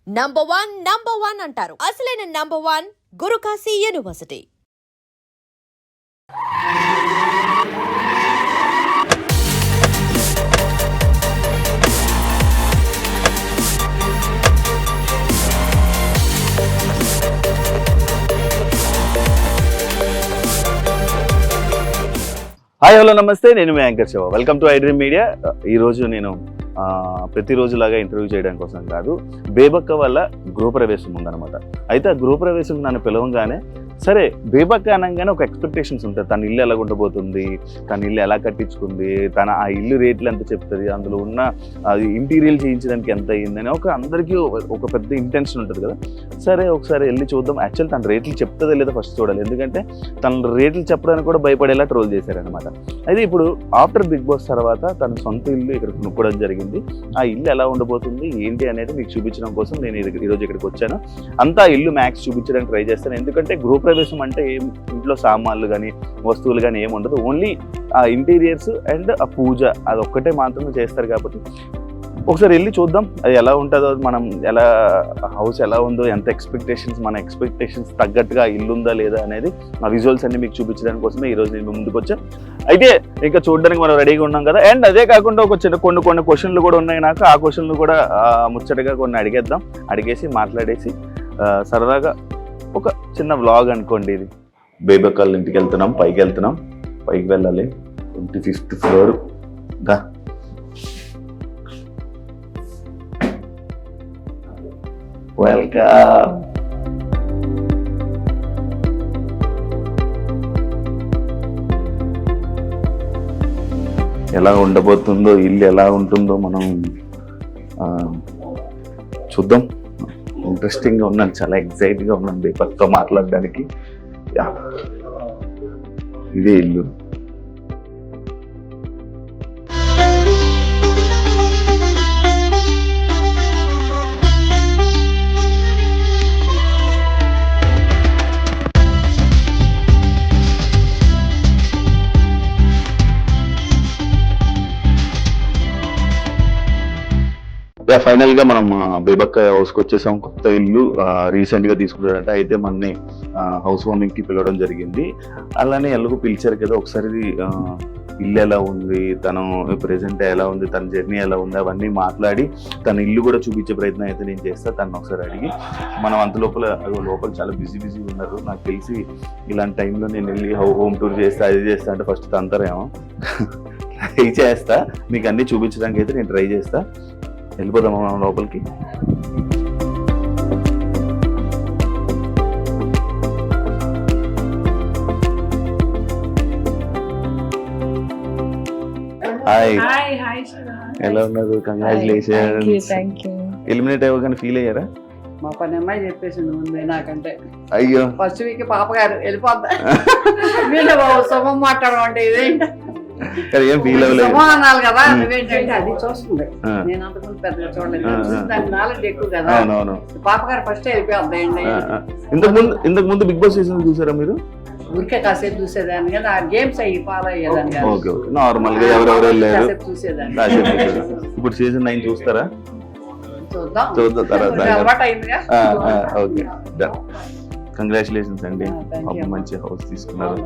Number one అంటారు. అసలైన number 1 Gurukashi university. Hi hello నమస్తే, నేను మీ anchor Shiva. Welcome to iDream media. ఈరోజు నేను ప్రతిరోజులాగా ఇంటర్వ్యూ చేయడం కోసం కాదు, బేబక్క వల్ల గృహప్రవేశం ఉందన్నమాట. అయితే ఆ గృహప్రవేశం నన్ను పిలవంగానే సరే, బేబక్క అనగానే ఒక ఎక్స్పెక్టేషన్స్ ఉంటుంది. తన ఇల్లు ఎలా ఉండబోతుంది, తన ఇల్లు ఎలా కట్టించుకుంది, తన ఆ ఇల్లు రేట్లు ఎంత చెప్తుంది, అందులో ఉన్న అది ఇంటీరియల్ చేయించడానికి ఎంత అయ్యిందని అందరికీ ఒక పెద్ద ఇంటెన్షన్ ఉంటుంది కదా. సరే ఒకసారి వెళ్ళి చూద్దాం. యాక్చువల్ తన రేట్లు చెప్తుందో లేదో ఫస్ట్ చూడాలి, ఎందుకంటే తన రేట్లు చెప్పడానికి కూడా భయపడేలా ట్రోల్ చేశారనమాట. అయితే ఇప్పుడు ఆఫ్టర్ బిగ్ బాస్ తర్వాత తన సొంత ఇల్లు ఇక్కడ కొనుక్కోవడం జరిగింది. ఆ ఇల్లు ఎలా ఉండబోతుంది ఏంటి అనేది మీకు చూపించడం కోసం నేను ఈరోజు ఇక్కడికి వచ్చాను. అంతా ఇల్లు మ్యాక్స్ చూపించడానికి ట్రై చేస్తాను, ఎందుకంటే గృహప్రవేశం అంటే ఏం ఇంట్లో సామాన్లు కానీ వస్తువులు కానీ ఏమి ఉండదు, ఓన్లీ ఆ ఇంటీరియర్స్ అండ్ ఆ పూజ అది ఒక్కటే మాత్రమే చేస్తారు. కాబట్టి ఒకసారి వెళ్ళి చూద్దాం అది ఎలా ఉంటుందో, మనం ఎలా హౌస్ ఎలా ఉందో, ఎంత ఎక్స్పెక్టేషన్స్, మన ఎక్స్పెక్టేషన్స్ తగ్గట్టుగా ఇల్లు ఉందా లేదా అనేది ఆ విజువల్స్ అన్ని మీకు చూపించడానికి కోసమే ఈరోజు నేను ముందుకు వచ్చాను. అయితే ఇంకా చూడడానికి మనం రెడీగా ఉన్నాం కదా. అండ్ అదే కాకుండా ఒక చిన్న కొన్ని క్వశ్చన్లు కూడా ఉన్నాయి నాకు. ఆ క్వశ్చన్లు కూడా ముచ్చటగా కొన్ని అడిగేసి మాట్లాడేసి సరదాగా ఒక చిన్న వ్లాగ్ అనుకోండి. ఇది బేబక్కళ్ళ ఇంటికి వెళ్తున్నాం, పైకి వెళ్ళాలి. 25th ఫ్లోర్ గా వెల్కమ్. ఎలా ఉండబోతుందో, ఇల్లు ఎలా ఉంటుందో మనం చూద్దాం. ఇంట్రెస్టింగ్గా ఉన్నాను, చాలా ఎక్సైట్గా ఉన్నాను బేబక్తో మాట్లాడడానికి. ఇదే ఇల్లు. ఫైనల్ గా మనం బేబక్క హౌస్ కి వచ్చేసాం. కొత్త ఇల్లు రీసెంట్ గా తీసుకున్నారంట. అయితే మనని హౌస్ వార్మింగ్ కి పిలవడం జరిగింది. అలానే ఎలాగో పిలిచారు కదా, ఒకసారి ఇల్లు ఎలా ఉంది, తను ప్రెసెంట్ ఎలా ఉంది, తన జర్నీ ఎలా ఉంది, అవన్నీ మాట్లాడి తన ఇల్లు కూడా చూపించే ప్రయత్నం అయితే నేను చేస్తా. తను ఒకసారి అడిగి మనం అంత లోపల చాలా బిజీ ఉన్నారు. నాకు తెలిసి ఇలాంటి టైంలో నేను వెళ్ళి హోమ్ టూర్ చేస్తా, అది చేస్తా అంటే ఫస్ట్ తంతారేమో. ట్రై చేస్తా, మీకు అన్ని చూపించడానికి అయితే నేను ట్రై చేస్తా. వెళ్ళిపోదామా మనం లోపలికి? హాయ్, ఎలా ఉన్నారు? కంగ్రాచులేషన్స్. ఎలిమినేట్ అవ్వగానే ఫీల్ అయ్యారా? మా పని అమ్మాయి చెప్పేసింది ముందే నాకంటే. అయ్యో, ఫస్ట్ వీక్ పాప గారు వెళ్ళిపోద్దా శుభం మాట్లాడడం అంటే ఇదేంటి ఏం ఫీల్ అవ్వలేదు అనాలి కదా. నువ్వేంటంటే అది చూస్తుంది, నేను అంతకుముందు పెద్దగా చూడలేదు, దాని నాలెడ్జ్ ఎక్కువ కదా. పాప గారు ఫస్ట్ వెళ్ళిపోద్దాయండి. ఇంతకు ముందు బిగ్ బాస్ సీజన్ చూసారా మీరు? ఊరికే కాసేపు చూసేదాన్ని కదా, ఆ గేమ్స్ అయ్యి ఫాలో అయ్యేదాన్ని కదా. ఓకే, నార్మల్ గా ఎవరెవరు వెళ్ళారు కాసేపు చూసేదాన్ని. ఇప్పుడు సీజన్ 9 చూస్తారా? చూద్దాం తర్వాత. అలవాటు అయిందిగా. ఓకే, కంగ్రాచులేషన్స్ అండి. మంచి హౌస్ తీసుకున్నారు,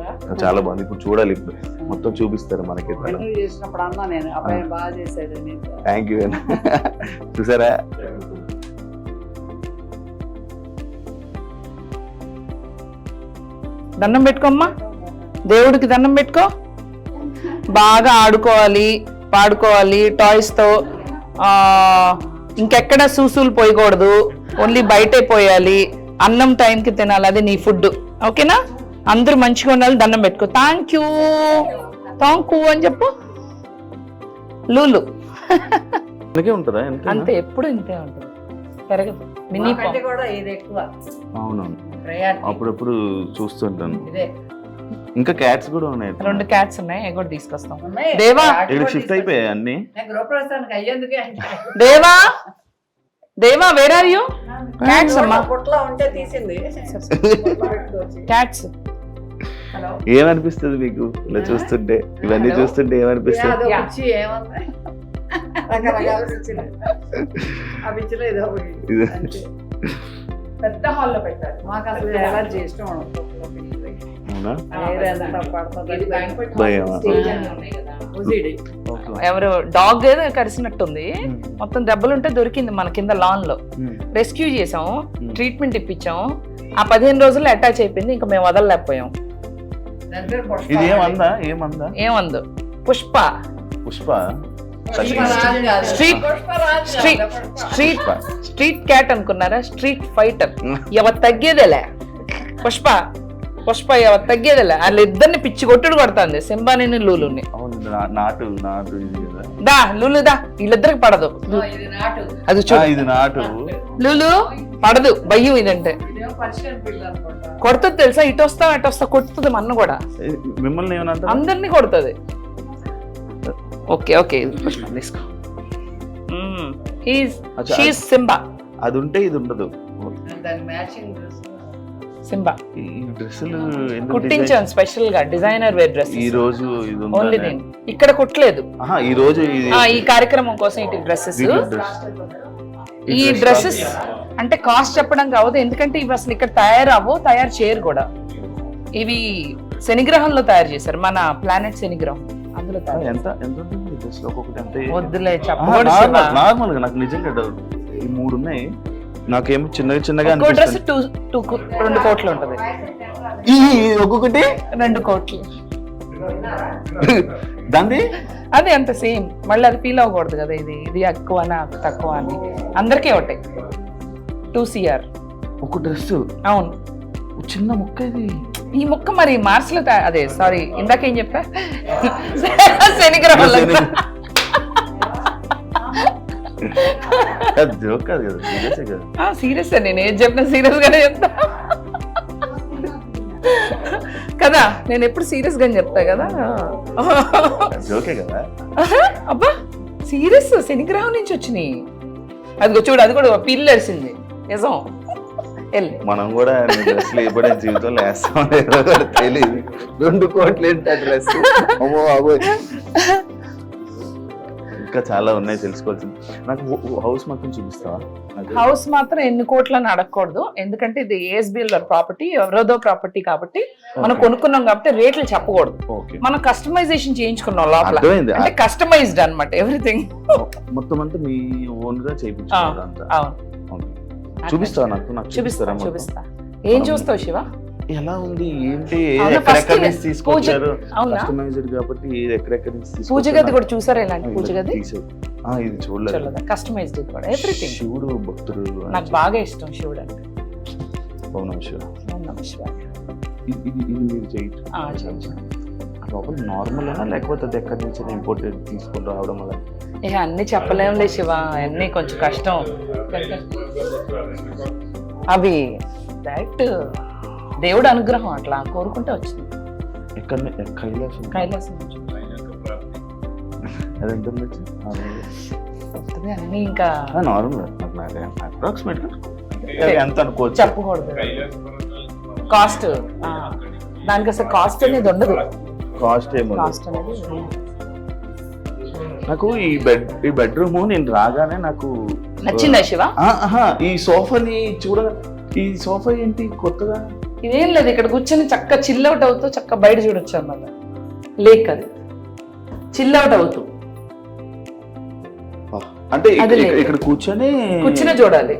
చాలా బాగుంది. ఇప్పుడు చూడాలి, ఇప్పుడు మొత్తం చూపిస్తారు మనకి. చేసినప్పుడు అన్నా నేను అబ్బాయి బాగా చేశాడు. Thank you. చూసారా? దండం పెట్టుకోమ్మా, దేవుడికి దండం పెట్టుకో. బాగా ఆడుకోవాలి, పాడుకోవాలి టాయ్స్తో. ఇంకెక్కడ సూసులు పోయకూడదు, ఓన్లీ బయటే పోయాలి. అన్నం టైంకి తినాలి, అది నీ ఫుడ్. ఓకేనా? అందరూ మంచిగా ఉండాలి. దండం పెట్టుకో. థ్యాంక్ యూ అని చెప్పు. లూలు అంతే, ఎప్పుడు ఇంతే ఉంటుంది, పెరగదు. మినీ కూడా ఇది ఎక్కువ. అవునవును, అప్పుడప్పుడు చూస్తుంటాను. ఇంకా క్యాట్స్ కూడా ఉన్నాయి, 2 క్యాట్స్ ఉన్నాయి, అవి కూడా తీసుకొస్తాం. దేవా ఇక్కడ షిఫ్ట్ అయిపోయాయి అన్ని. గృహప్రవేశానికి అయ్యేందుకే. దేవా వేర్ ఆర్ యూ? క్యాట్స్ అమ్మా, పొట్లా ఉంటే తీసింది. క్యాట్స్. ఏమనిపిస్తుంది మీకు ఇలా చూస్తుంటే, ఇవన్నీ చూస్తుంటే ఏమనిపిస్తుంది? రకరకాల రుచులు. ఆ రుచిలో ఏదో ఒకటి. ఇది. అంతే. పెద్ద హాల్లో పెట్టారు. మాకు అసలు ఎలర్జీ ఇష్టం ఉండదు. అవునా? ఎయిర్ ఎంత పడుతుంది భయమా? OCD. ఎవరు డాగ్ ఏదో కరిసినట్టుంది, మొత్తం దెబ్బలుంటే దొరికింది మన కింద లాన్ లో. రెస్క్యూ చేసాము, ట్రీట్మెంట్ ఇప్పించాము. ఆ 15 రోజుల్లో అటాచ్ అయిపోయింది, ఇంకా మేము వదలలేకపోయాం. దాని పేరు పుష్ప. ఇది ఏమందా? ఏమందా? ఏమందు పుష్ప. పుష్ప పుష్పరాజు కాదు. స్ట్రీట్ పుష్పరాజు స్ట్రీట్ కాదు. స్ట్రీట్ స్ట్రీట్ క్యాట్ అనుకున్నారా? Street fighter. ఎవరు తగ్గేదేలే పుష్ప. పుష్ప ఎవరు తగ్గేదేలే. వాళ్ళిద్దరిని పిచ్చి కొట్టుడు కొడుతుంది, సింబాని లూలుని. అవును, నాటు నాటు ఇది కదా. దా లూలు దా, వీళ్ళిద్దరికి పడదు. ఇది నాటు. అది చూడు, ఇది నాటు. లూలు పడదు భయ్యం ఇదంటే. ఇదేమో పర్షియన్ పిల్ల అనుకుంటా. కొడుతుంది తెలుసా, ఇటు వస్తా అటు వస్తా కొడుతుంది మన్ను కూడా, మిమ్మల్ని ఏమన్నా అందరినీ కొడుతుంది. ఓకే ఓకే పుష్ప తీసుకో. అచ్చా. She's Simba. అది ఉంటే ఇది ఉండదు. దాని మ్యాచింగ్ డ్రెస్. సింబా ఈ డ్రెస్సులు ఎందుకు కుట్టించాను స్పెషల్ గా, డిజైనర్ వేర్ డ్రెస్. ఈ రోజు ఇది ఉందా? ఓన్లీ నేను ఇక్కడ కుట్టలేదు. ఆహా, ఈ రోజు ఇది ఈ కార్యక్రమం కోసం ఇటు డ్రెస్సెస్. వీటి డ్రెస్. ఈ డ్రెస్సెస్ అంటే కాస్ట్ చెప్పడం కావద్దు, ఎందుకంటే ఇవి అసలు ఇక్కడ తయారు చేయరు కూడా. ఇవి శనిగ్రహంలో తయారు చేశారు, మన ప్లానెట్ శనిగ్రహం, అందులో తయారు. ఎంత ఎంత ఉంటుంది ఈ డ్రెస్? ఒక్కొక్కటి అంటే వద్దులే చెప్పకూడదు శివ. నార్మల్ గా నాకు నిజంగా డౌట్. ఈ 3 ఉన్నాయి, నాకేమో చిన్నగా చిన్నగా ఒక్కో డ్రెస్ అనిపిస్తుంది. 2 కోట్లు ఉంటది. ఈ ఒక్కొక్కటి 2 కోట్లు దాంది. అది అంత సేమ్, మళ్ళీ అది ఫీల్ అవ్వకూడదు కదా, ఇది ఇది ఎక్కువ నాకు తక్కువ అని. అందరికీ ఒకటే 2 CR. ఒక డ్రెస్ అవును, చిన్న ముక్క ఇది. ఈ ముక్క మరి మార్స్ లో అదే సారీ ఇందాకేం చెప్పా, శనిగ్రహంలో. జోక్ కాదు కదా, సీరియసే కదా. సీరియస్ నేను ఏది చెప్పినా సీరియస్ గానే చెప్తా కదా, నేను ఎప్పుడు సీరియస్ గానే చెప్తా కదా. జోకే కదా. అబ్బా సీరియస్, శనిగ్రహం నుంచి వచ్చినాయి. అదిగో చూడు, అది కూడా పిల్లి అరిసింది నిజం. మనం కూడా డ్రెస్లు ఎప్పుడైనా జీవితంలో వేస్తాం తెలియదు. 2 కోట్లు ఏంటి డ్రెస్? అమ్మో అబ్బో, ఇంకా చాలా ఉన్నాయి తెలుసుకోవాల్సింది. నాకు హౌస్ మొత్తం చూపిస్తావా? హౌస్ మాత్రం ఎన్ని కోట్లని అడగకూడదు, ఎందుకంటే ఇది ఏఎస్బిఎల్ ప్రాపర్టీ, ఎవరోదో ప్రాపర్టీ కాబట్టి మనం కొనుక్కున్నాం కాబట్టి రేట్లు చెప్పకూడదు. ఓకే, మనం కస్టమైజేషన్ చేయించుకున్నాం లోపల, అర్థమైంది. అంటే కస్టమైజ్డ్ అన్నమాట ఎవ్రీథింగ్. మొత్తం అంతా మీ ఓన్ గా చేయించుకుంటారు అంతా. అవును, చూపిస్తావా? నాకు చూపిస్తా మొత్తం? చూపిస్తా. ఏం చూస్తావు శివ? ఎలా ఉంది ఏంటి, అవునా, ఎక్కడెక్కడ first నుంచి తీసుకొచ్చారు? అవునా? కస్టమైజ్డ్ కాబట్టి ఎక్కడెక్కడ నుంచి తీసుకొచ్చారు? పూజ గది కూడా చూసారా? ఇలాంటి పూజ గది ఇది చూడలేదు. కస్టమైజ్డ్ ఇది కూడా ఎవ్రీథింగ్. శివుడు భక్తుడు నాకు బాగా ఇష్టం శివుడు అంటే. ఓం నమః శివాయ. ఓం నమః శివాయ. ఇది మీరు చేయొచ్చు. లోపల నార్మల్ అయినా లేకపోతే అది ఎక్కడి నుంచి ఇంపోర్టెడ్ తీసుకొని రావడం వల్ల? అన్ని చెప్పలేంలే శివ, అన్ని కొంచెం కష్టం. అవి డైరెక్ట్ దేవుడు అనుగ్రహం, అట్లా కోరుకుంటే వచ్చింది. ఎక్కడ? కైలాసం నుంచి అది ఎంత ఉండొచ్చు? వస్తుంది అన్ని. ఇంకా నార్మల్ అప్రాక్సిమేట్ ఎంత అనుకోవచ్చు? చెప్పకూడదు కాస్ట్. దానికి అసలు కాస్ట్ అనేది ఉండదు. కాస్ట్ ఏమో. కాస్ట్ అనేది నాకు ఈ బెడ్రూమ్ నేను రాగానే నాకు నచ్చిందా శివ? ఈ సోఫాని చూడగా, ఈ సోఫా ఏంటి కొత్తగా? ఇదేం లేదు, ఇక్కడ కూర్చొని చక్క చిల్అవుట్ అవుతూ చక్క బయట చూడొచ్చు అన్నమాట. లేక్ అది చిల్అవుట్ అవుతూ, అంటే ఇక్కడ కూర్చొని చూడాలి,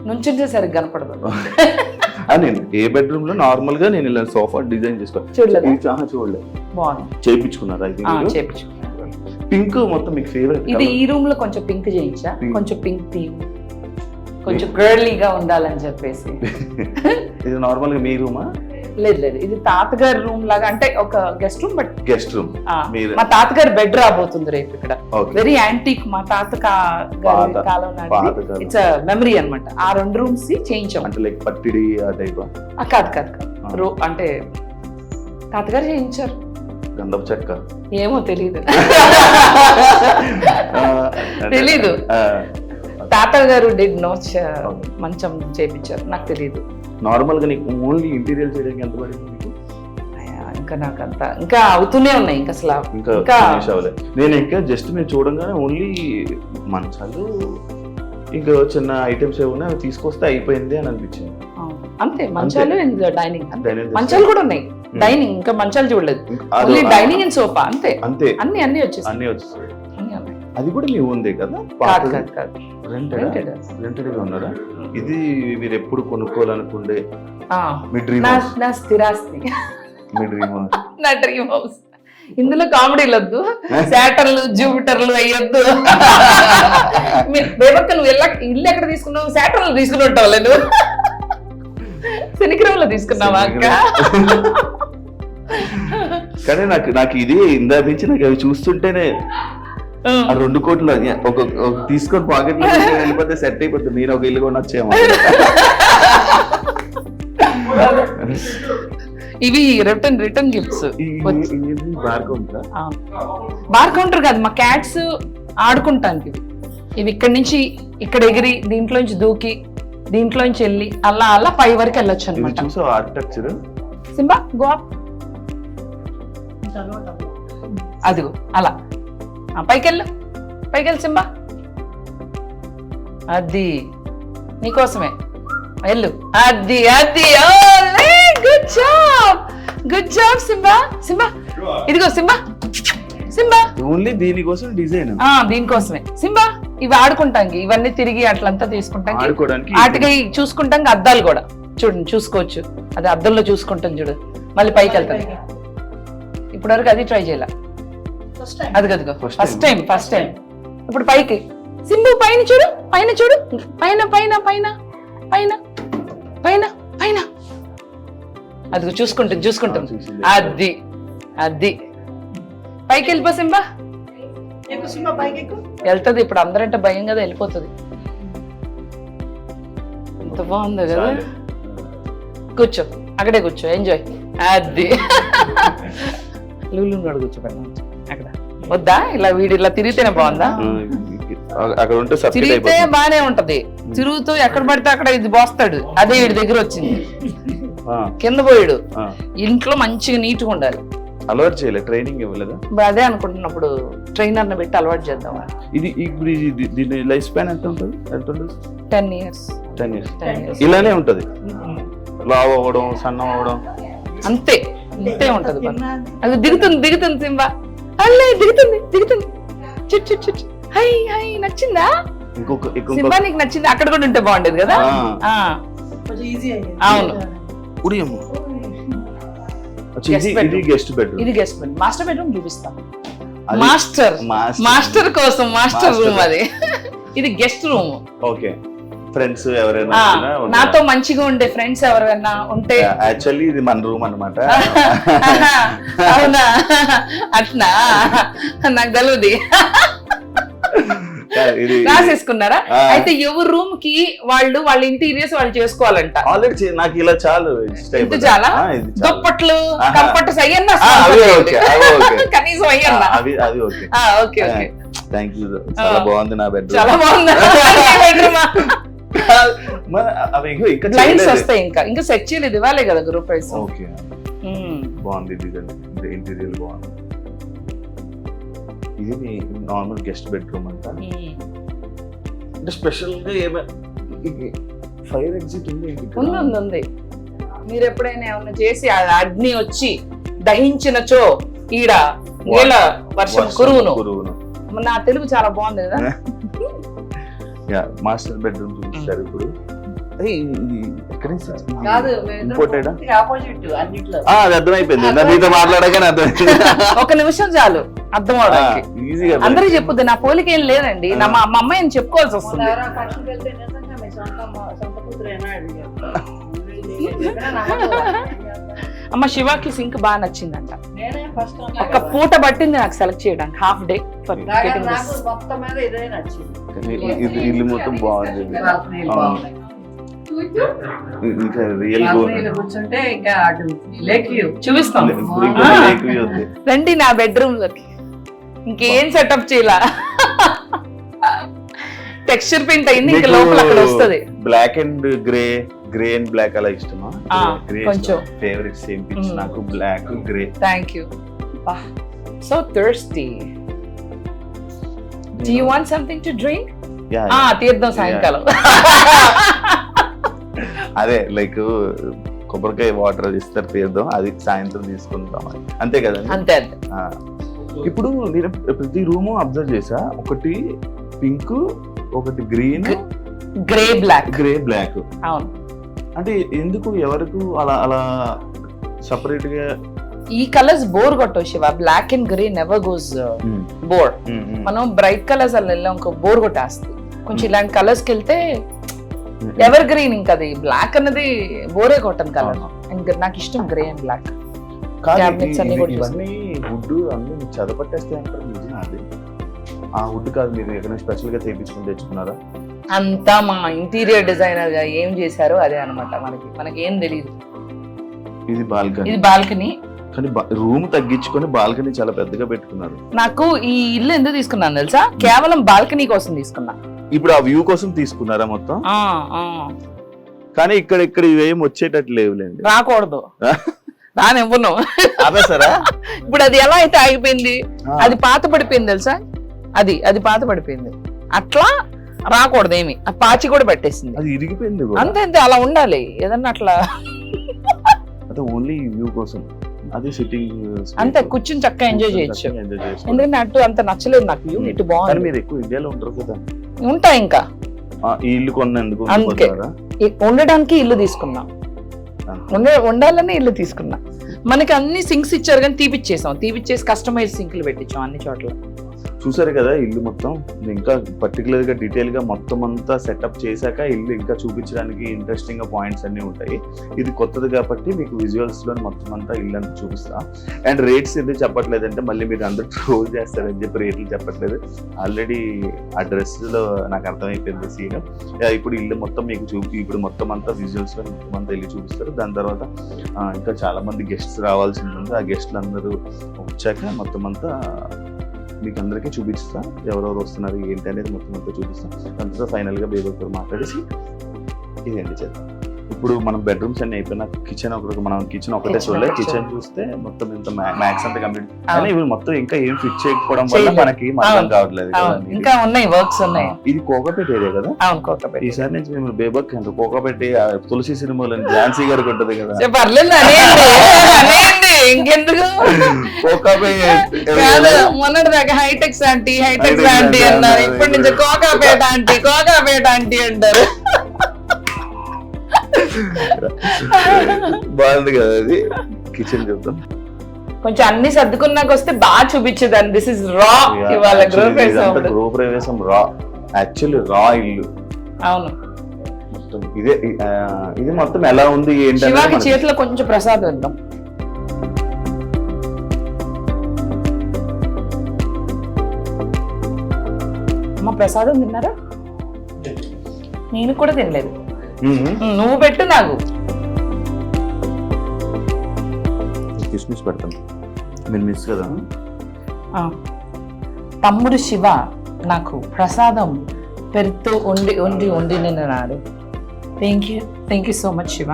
నుంచుంటే సరిగ్గా కనపడదు. నేను ఏ బెడ్రూమ్ లో నార్మల్ గా నేను ఇలా సోఫా డిజైన్ చేసుకోవాలి. చూడలేదు. బాగుంది. చేయించుకున్నారా? చేయించుకున్నాను. పింక్ మొత్తం మీకు ఫేవరెట్. ఇది ఈ రూమ్ లో కొంచెం పింక్ చేయించా, కొంచెం పింక్ థీమ్, కొంచెం గర్లీగా ఉండాలని చెప్పేసి. ఇది నార్మల్ గా మీ రూమా? లేదు ఇది తాతగారి రూమ్ లాగా, అంటే ఒక guest room. But guest room మా తాతగారి బెడ్ రాబోతుంది రేపు ఇక్కడ. వెరీ యాంటీక్, మా తాత కాలం నాటి. ఇట్స్ మెమరీ అన్నమాట. ఆ 2 రూమ్స్ చేయించాం. అంటే లైక్ పట్టిడి ఆ టైప్? కాదు అంటే తాతగారు చేయించారు. గంధపు చెక్క ఏమో తెలీదు. తాతగారు డిడ్ నో మంచం చేయించారు, నాకు తెలియదు. నార్మల్ గా నీకు ఓన్లీ ఇంటీరియర్ చేయడానికి ఎంత పడింది? ఇంకా నాకంతా ఇంకా అవుతూనే ఉన్నాయి ఇంకా అసలు ఇంకా ఇంకా finish అవ్వలేదు. నేను ఇంకా జస్ట్ మీరు చూడంగానే ఓన్లీ మంచాలు ఇంకా చిన్న ఐటమ్స్ ఏమన్నా అవి తీసుకొస్తే అయిపోయింది అని అనిపించింది. అంతే మంచాలు అండ్ డైనింగ్ Dining మంచాలు కూడా ఉన్నాయి. డైనింగ్ ఇంకా మంచాలు చూడలేదు. అది- ఓన్లీ డైనింగ్ అండ్ సోఫా అంతే. అంతే అన్ని వచ్చేసి అన్ని వచ్చేసాయి. అన్ని ఉన్నాయి. అది కూడా మీ ఉందే కదా? కాదు కాదు కాదు రెంటెడ్ Rented. గా ఉన్నారా? ఇది మీరు ఎప్పుడు కొనుక్కోవాలనుకుండే మీ డ్రీమ్ నా హౌస్? నా స్థిరాస్తి మీ డ్రీమ్ హౌస్? నా డ్రీమ్ హౌస్. ఇందులో కామెడీలు వద్దు, శాటర్లు జూపిటర్లు అయ్యొద్దు. బేబక్క నువ్వు ఇల్లు ఎక్కడ తీసుకున్నావు? శాటర్లు తీసుకుని ఉంటావు లేదు, శనిగ్రహంలో తీసుకున్నావా అక్క? కానీ నాకు ఇది ఇందా నుంచి నాకు అవి చూస్తుంటేనే ఆ 2 కోట్లు ఒక తీసుకొని పాకెట్ లో వెళ్ళిపోతే సెట్ అయిపోతుంది. నేను ఒక ఇల్లు కొనొచ్చేమో. ఇవి రిటర్న్ గిఫ్ట్స్. బార్ కౌంటరా? బార్ కౌంటర్ కాదు, మా క్యాట్స్ ఆడుకుంటానికి ఇవి ఇక్కడ నుంచి ఇక్కడ ఎగిరి దీంట్లోంచి దూకి దీంట్లోంచి వెళ్ళి అలా అలా పై వరకు వెళ్ళొచ్చు ఇది అనమాట. చూసావు ఆర్కిటెక్చర్? Simba go up. అదిగో అలా పైకెళ్ళు సింబా. అది నీకోసమే వెళ్ళు. అది గుడ్ జాబ్ సింబా. ఇదిగో సింబా. ఓన్లీ దీనికోసం డిజైన్ దీనికోసమే సింబా. ఇవి ఆడుకుంటానికి, ఇవన్నీ తిరిగి అట్లంతా తీసుకుంటానికి, ఆడుకోవడానికి ఆటకి చూసుకుంటానికి అద్దాలు కూడా చూడండి చూసుకోవచ్చు. అది అద్దంలో చూసుకుంటాం చూడు, మళ్ళీ పైకి వెళ్తాను. ఇప్పటి వరకు అది ట్రై చేయాల. అదిగదిగో ఫస్ట్ టైం. ఇప్పుడు పైకి సింబు, పైన చూడు పైన అదిగో చూసుకుంటాం. అది పైకి వెళ్ళిపో సింబా. వెళ్తుంది ఇప్పుడు. అందరంటే భయం కదా, వెళ్ళిపోతుంది. ఎంత బాగుందో కదా. కూర్చో, అక్కడే కూర్చో, ఎంజాయ్. అది లూలు కూర్చోబెట్టాను అక్కడ. వద్దా ఇలా వీడు ఇలా తిరిగితేనే బాగుందా? అక్కడ ఉంటే తిరిగితే బానే ఉంటది. తిరుగుతూ ఎక్కడ పడితే అక్కడ ఇది బోస్తాడు. అదే వీడి దగ్గర వచ్చింది. కింద పోయాడు. ఇంట్లో మంచిగా నీట్గా ఉండాలి. అలవాటు చేయలేదు, ట్రైనింగ్ ఇవ్వలేదా? అదే అనుకుంటున్నప్పుడు ట్రైనర్ ని పెట్టి అలవాటు చేద్దాం. ఇప్పుడు దీని లైఫ్ స్పాన్ ఎంత ఉంటుంది? 10 years. 10 years ఇలానే ఉంటది. లావ్ అవ్వడం, సన్నం అవ్వడం అంతే ఉంటది. అది దిగుతుంది సింబా. అల్లే దిగుతుంది. చిట్ హై నచ్చిందా సింబా? నీకు నచ్చింది? అక్కడ కూడా ఉంటే బాగుండేది కదా. అవును. ఇది గెస్ట్ బెడ్రూమ్. మాస్టర్ బెడ్రూమ్ చూపిస్తాం. మాస్టర్ కోసం మాస్టర్ రూమ్ అది. ఇది గెస్ట్ రూమ్. ఓకే. ఫ్రెండ్స్ ఎవరైనా నాతో మంచిగా ఉండే ఫ్రెండ్స్ ఎవరైనా ఉంటే, యాక్చువల్లీ ఇది మన రూమ్ అన్నమాట. అవునా? అట్నా? నాకు తెలియదు. రాసేసుకున్నారా? అయితే ఎవరి రూమ్ కి వాళ్ళ ఇంటీరియర్స్ వాళ్ళు చేసుకోవాలంట. ఆల్రెడీ నాకు ఇలా చాలు. చాలా దుప్పట్లు కంఫర్ట్స్ అయ్యన్నా కనీసం అయ్యన్నా. అది ఓకే. Okay thank you. చాలా బాగుంది నా బెడ్రూమ్. చాలా బాగుంది. లైన్స్ వస్తాయి. ఇంకా సెట్ చేయలేదు, ఇవ్వాలి కదా గ్రూప్ ప్రైస్. ఓకే. బాగుంది డిజైన్, ఇంటీరియర్ బాగుంది. ఇది నార్మల్ గెస్ట్ బెడ్రూమ్ అంట. అంటే స్పెషల్ గా ఫైర్ ఎగ్జిట్ ఉంది. మీరు ఎప్పుడైనా ఏమన్నా చేసి అగ్ని వచ్చి దహించినచో ఈడ నీళ్ళ వర్షం కురువును. నా తెలుగు చాలా బాగుంది కదా. మాస్టర్ బెడ్రూమ్ చూపిస్తారు ఇప్పుడు. అది అర్థమైపోయింది. మీతో మాట్లాడగానే అర్థమైంది. ఒక నిమిషం చాలు అర్థం అవడానికి. అందరికి చెప్పుద్ది. నా పోలిక ఏం లేదండి. మా అమ్మాయిని చెప్పుకోవాల్సి వస్తుంది. అమ్మ శివాకి సింక్ బాగా నచ్చిందంట. ఒక పూట పట్టింది నాకు సెలెక్ట్ చేయడానికి, half day for getting this. ఇల్లు మొత్తం బాగుంది. ఇంకా రియల్ చూపిస్తాం. రండి నా బెడ్రూమ్ లోకి. ఇంకేం సెటప్ చేయాల. టెక్స్చర్ పెయింట్ అయింది, ఇంకా లోపల అక్కడ వస్తుంది. Black and grey grey and black అలా ఇష్టమా? గ్రే కొంచెం. ఫేవరెట్ సేమ్ పిచ్ నాకు black grey. Thank you. So thirsty. Do you want something to drink? తీర్థం సాయంకాలం. అదే లైక్ కొబ్బరికాయ వాటర్ అది ఇస్తారు తీర్థం, అది సాయంత్రం తీసుకుంటాం అంతే కదా. అంతే అంతే. ఇప్పుడు నేను ప్రతి రూమ్ అబ్జర్వ్ చేసా, ఒకటి పింక్, ఒకటి green, grey black. Grey black. అవును. అంటే ఎందుకు ఎవరికి అలా అలా సపరేట్ గా? ఈ కలర్స్ బోర్ కొట్టవు Shiva. Black and grey never goes bore. మనం బ్రైట్ కలర్స్ అలా వెళ్ళాం ఇంకో బోర్ కొట్టేస్తుంది. కొంచెం ఇలాంటి కలర్స్ కి వెళ్తే ఎవర్ గ్రీన్, ఇంకా అది బ్లాక్ అన్నది బోరే కొట్టను కలర్. అండ్ నాకు ఇష్టం గ్రే అండ్ బ్లాక్. ఇవన్నీ వుడ్ అన్ని చదపట్టేస్తే అంటారు, నిజం అది? ఆ వుడ్ కాదు, మీరు ఎక్కడైనా స్పెషల్ గా తెప్పించుకుని తెచ్చుకున్నారా? అంతా మా ఇంటీరియర్ డిజైనర్ గా ఏం చేశారో అదే అనమాట. మనకి ఏం తెలియదు. ఇది బాల్కనీ. ఇది బాల్కనీ. కానీ రూమ్ తగ్గించుకొని బాల్కనీ చాలా పెద్దగా పెట్టుకున్నారు. నాకు ఈ ఇల్లు ఎందుకు తీసుకున్నాను తెలుసా? కేవలం బాల్కనీ కోసం తీసుకున్నా. ఇప్పుడు ఆ వ్యూ కోసం తీసుకున్నారా మొత్తం? కానీ ఇక్కడ ఇవేం వచ్చేటట్టు లేవులేండి. రాకూడదు, రానివ్వను. ఆపేసారా? ఇప్పుడు అది ఎలా అయితే ఆగిపోయింది, అది పాత పడిపోయింది తెలుసా? అది పాత పడిపోయింది. అట్లా రాకూడదు ఏమి. ఆ పాచి కూడా పెట్టేసింది, అది ఇరిగిపోయింది. అంతే అంతే, అలా ఉండాలి ఏదన్నా అట్లా. అంటే ఓన్లీ వ్యూ కోసం అది సిట్టింగ్ అంతే, కూర్చుని చక్కగా ఎంజాయ్ చేయొచ్చు. ఎందుకంటే అటు అంత నచ్చలేదు నాకు వ్యూ. ఇటు బాగుంది. మీరు ఎక్కువ ఇండియాలో ఉంటారు కదా? ఉంటా. ఇంకా ఈ ఇల్లు కొన్నందుకు అందుకే ఉండడానికి ఇల్లు తీసుకున్నా, ఉండాలని ఇల్లు తీసుకున్నా. మనకి అన్ని సింక్స్ ఇచ్చారు కానీ తీపిచ్చేసి కస్టమైజ్ సింక్లు పెట్టించాం అన్ని చోట్ల. చూసారు కదా ఇల్లు మొత్తం. ఇంకా పర్టికులర్ గా డీటెయిల్ గా మొత్తం అంతా సెటప్ చేశాక ఇల్లు ఇంకా చూపించడానికి ఇంట్రెస్టింగ్ గా పాయింట్స్ అన్ని ఉంటాయి. ఇది కొత్తది కాబట్టి మీకు విజువల్స్ లో మొత్తం అంతా ఇల్లు అంతా చూపిస్తా. అండ్ రేట్స్ ఎందుకు చెప్పట్లేదంటే మళ్ళీ మీరు అందరూ ట్రోల్ చేస్తారని చెప్పి రేట్లు చెప్పట్లేదు. ఆల్రెడీ ఆ డ్రెస్ లో నాకు అర్థమైపోయింది సీన్. ఇప్పుడు ఇల్లు మొత్తం మీకు ఇప్పుడు మొత్తం అంతా విజువల్స్ లో మొత్తం అంతా ఇల్లు చూపిస్తారు. దాని తర్వాత ఇంకా చాలా మంది గెస్ట్స్ రావాల్సింది ఉంది. ఆ గెస్ట్లు అందరూ వచ్చాక మొత్తం అంతా మీకు అందరికీ చూపిస్తా, ఎవరెవరు వస్తున్నారు ఏంటి అనేది మొత్తం అంతా చూపిస్తాం. దాంతో ఫైనల్ గా బేబీతో మాట్లాడేసి ఇదేంటి చేద్దాం. ఇప్పుడు మనం బెడ్రూమ్స్ అన్ని అయిపోయినా కిచెన్ మనం కిచెన్ ఒకటే చూడలేదు. కిచెన్ చూస్తే మొత్తం ఇంత మ్యాక్స్ అంతా కంప్లీట్. కానీ ఇవి మొత్తం ఇంకా ఏం ఫిక్స్ చేయకపోవడం వల్ల మనకి అర్థం కావట్లేదు. ఇంకా ఉన్నాయి, వర్క్స్ ఉన్నాయి. ఇది కోకాపేట ఏరియా కదా? అవును, కోకాపేట. ఈసారి నుంచి మేము బేబక్ అంటే కోకాపేట తులసి సినిమాలో ఝాన్సీ గారికి ఉంటది కదా. పర్లేదు ఇంకెందుకు. మొన్నటి దాకా హైటెక్స్ ఆంటీ అన్నారు, ఇప్పటి నుంచి కోకాపేట ఆంటీ అంటారు. బాగుంది కదా అది. కిచెన్ చూద్దాం. కొంచెం అన్ని సర్దుకున్నాక వస్తే బాగా చూపించేదాన్ని. దిస్ ఇస్ రా. ఇవాళ గృహప్రవేశం రా, యాక్చువల్లీ రా ఇల్లు. అవును, మొత్తం ఇది మొత్తం ఎలా ఉంది ఏంటి? శివాకి చేతిలో కొంచెం ప్రసాదం ఇద్దాం. అమ్మ ప్రసాదం తిన్నారా? నేను కూడా తినలేదు. నువ్వు పెట్టు నాకు. కిస్మిస్ పెడతాను, మీరు మిస్ కదా. తమ్ముడు శివ నాకు ప్రసాదం పెరుతో వండి నిన్నాడు. Thank you so much Shiva.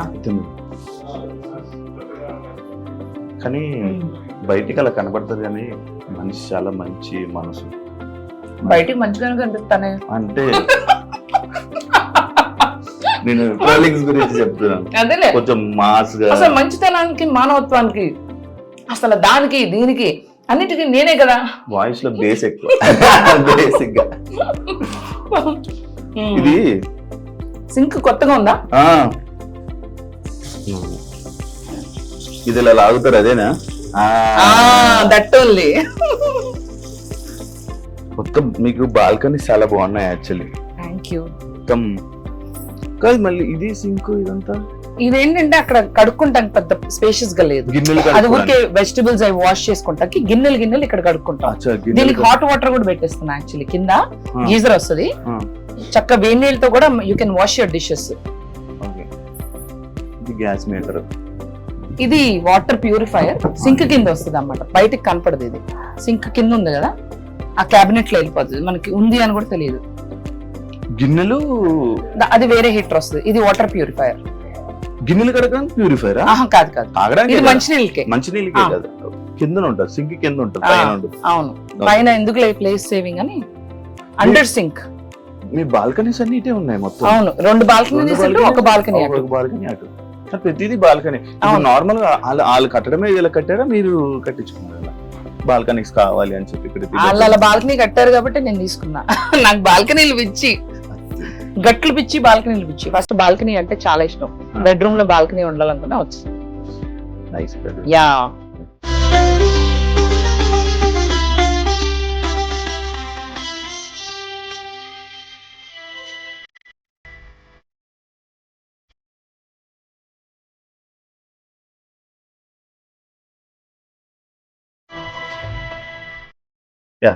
కానీ బయటికి అలా కనబడుతుంది కానీ మనిషి చాలా మంచి మనసు. బయటికి మంచిగానే కనిపిస్తానే అంటే నేను ట్రావెలింగ్స్ గురించి చెప్తున్నాను. అదేలే, కొంచెం మాస్ గా. అసలు మంచితనానికి మానవత్వానికి అసలు దానికి దీనికి అన్నిటికీ నేనే కదా. వాయిస్ లో బేస్ ఎక్కువ. బేసిక్ గా ఇది సింక్ కొత్తగా ఉందా? ఇది ఇలా లాగుతారు అదేనా? That only. మొత్తం మీకు బాల్కనీ చాలా బాగున్నాయి యాక్చువల్లీ. Thank you. మొత్తం కాదు మళ్ళీ ఇది సింక్ ఇదంతా. ఇదేంటంటే అక్కడ కడుక్కుంటానికి పెద్ద స్పేషియస్ గా లేదు. అది ఊరికే వెజిటబుల్స్ అవి వాష్ చేసుకుంటాకి గిన్నెలు ఇక్కడ కడుక్కుంటాం. దీనికి హాట్ వాటర్ కూడా పెట్టేస్తున్నా. యాక్చువల్లీ కింద గీజర్ వస్తుంది, చక్క వేడి నీళ్ళతో కూడా you can wash your dishes. Gas meter. ఇది వాటర్ ప్యూరిఫైయర్ సింక్ కింద వస్తుంది అన్నమాట. బయటికి కనపడదు. ఇది సింక్ కింద ఉంది కదా, ఆ క్యాబినెట్ లో వెళ్ళిపోతుంది. మనకి ఉంది అని కూడా తెలియదు. గిన్నెలు అది వేరే హీటర్ వస్తుంది. ఇది వాటర్ ప్యూరిఫైయర్. గిన్నెలు కడగడానికి ప్యూరిఫైరా? కాదు కాదు, తాగడానికి ఇది మంచినీళ్ళకే. మంచినీళ్ళకే ఆ. కదా, కింద ఉంటుంది, సింక్ కింద ఉంటుంది, పైన ఉంటుంది. అవును, పైన ఎందుకు ప్లేస్ సేవింగ్ అని అండర్ సింక్. మీ బాల్కనీస్ అన్ని ఇటే ఉన్నాయి మొత్తం. అవును, 2 బాల్కనీస్ ఒక బాల్కనీ అటు. ఒక బాల్కనీ అటు, ప్రతిదీ బాల్కనీ. నార్మల్ గా వాళ్ళు కట్టడమే, ఇలా కట్టారా మీరు కట్టించుకున్నారా? బాల్కనీస్ కావాలి అని చెప్పి ఇక్కడ వాళ్ళు అలా బాల్కనీ కట్టారు కాబట్టి నేను తీసుకున్నా. నాకు బాల్కనీలు పిచ్చి, గట్లు పిచ్చి, బాల్కనీలు పిచ్చి. ఫస్ట్ బాల్కనీ అంటే చాలా ఇష్టం. బెడ్రూమ్ లో బాల్కనీ ఉండాలనుకున్నా వచ్చింది. నైస్. యా.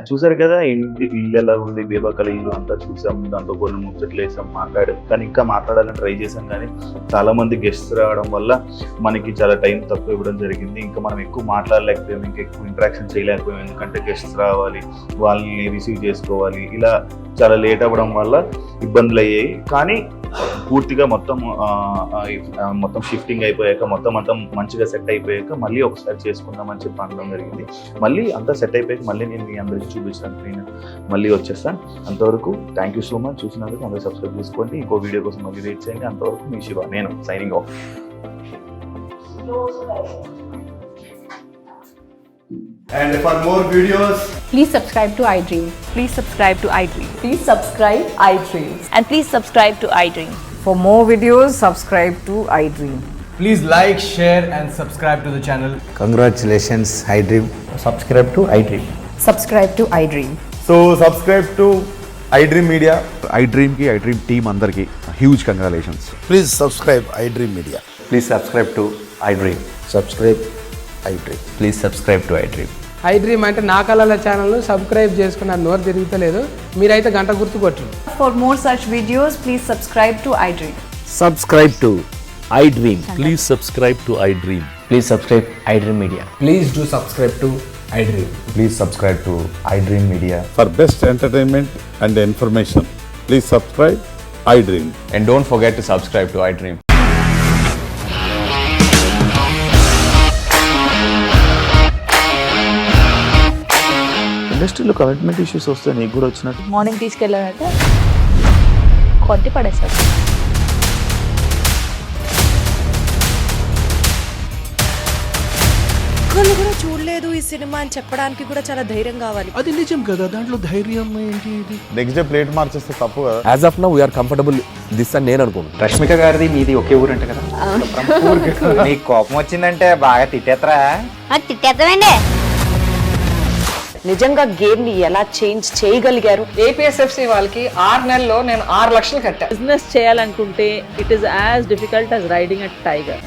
చూసారు కదా ఇల్లు ఎలా ఉంది, బేబక్కల ఇల్లు అంతా చూసాం, దాంతో కొన్ని ముచ్చట్లు వేసాం, మాట్లాడాం. కానీ ఇంకా మాట్లాడాలని ట్రై చేసాం, కానీ చాలా మంది గెస్ట్స్ రావడం వల్ల మనకి చాలా టైం తక్కువ ఇవ్వడం జరిగింది. ఇంకా మనం ఎక్కువ మాట్లాడలేకపోయాం, ఇంకా ఎక్కువ ఇంటరాక్షన్ చేయలేకపోయాం. ఎందుకంటే గెస్ట్స్ రావాలి, వాళ్ళని రిసీవ్ చేసుకోవాలి, ఇలా చాలా లేట్ అవ్వడం వల్ల ఇబ్బందులు అయ్యాయి. కానీ పూర్తిగా మొత్తం షిఫ్టింగ్ అయిపోయాక, మొత్తం అంతా మంచిగా సెట్ అయిపోయాక మళ్ళీ ఒకసారి చేసుకుందామని చెప్పి అనడం జరిగింది. మళ్ళీ అంతా సెట్ అయిపోయాక మళ్ళీ నేను మీ అందరికీ చూపించడానికి నేను మళ్ళీ వచ్చేస్తాను. అంతవరకు థ్యాంక్ యూ సో మచ్. చూసినందుకు అందరూ సబ్స్క్రైబ్ చేసుకోండి. ఇంకో వీడియో కోసం మళ్ళీ వెయిట్ చేయండి. అంతవరకు మీ శివ, నేను signing off. And for more videos, Please subscribe to iDream. Please subscribe to iDream. Please subscribe iDream. And please subscribe to iDream. For more videos, subscribe to iDream. please like, share and subscribe to the channel. Congratulations, iDream. Subscribe to iDream. Subscribe to iDream. So subscribe to iDream Media. iDream ki iDream team andarki huge congratulations. Please subscribe iDream Media. Please subscribe to iDream. Subscribe iDream. Please subscribe to iDream. iDream అంటే నా కళల ఛానల్ను subscribe చేసుకున్న నోరు తిరుగుతలేదు, మీరైతే గంట గుర్తు కొట్టండి. For more such videos, please subscribe to iDream. Subscribe to iDream. Please subscribe to iDream. Please subscribe iDream Media. Please do subscribe to iDream. Please subscribe to iDream Media. For best entertainment and information, please subscribe iDream. And don't forget to subscribe to iDream. ఇండస్ట్రీలో commitment issues వస్తే నీకు కూడా వచ్చినట్టు? Morning తీసుకెళ్ళాలంటే కొట్టి పడేస్తారు. ఒక్కళ్ళు కూడా చూడలేదు ఈ సినిమా అని చెప్పడానికి కూడా చాలా ధైర్యం కావాలి. అది నిజం కదా, దాంట్లో ధైర్యం ఏంటి? ఇది నెక్స్ట్ డే ప్లేట్ మార్చేస్తే తప్పు కదా. As of now, we are comfortable this అని నేను అనుకుంటున్నాను. రష్మిక గారిది మీది ఒకే ఊరంట కదా? నీకు కోపం వచ్చిందంటే బాగా తిట్టేత్తరా? తిట్టేద్దామండి. నిజంగా గేమ్ ని ఎలా చేంజ్ చేయగలిగారు? ఏపీఎస్ఎఫ్సి వాళ్ళకి 6 నెలల్లో నేను 6 లక్షలు కట్టా. బిజినెస్ చేయాలనుకుంటే it is as difficult as riding a tiger.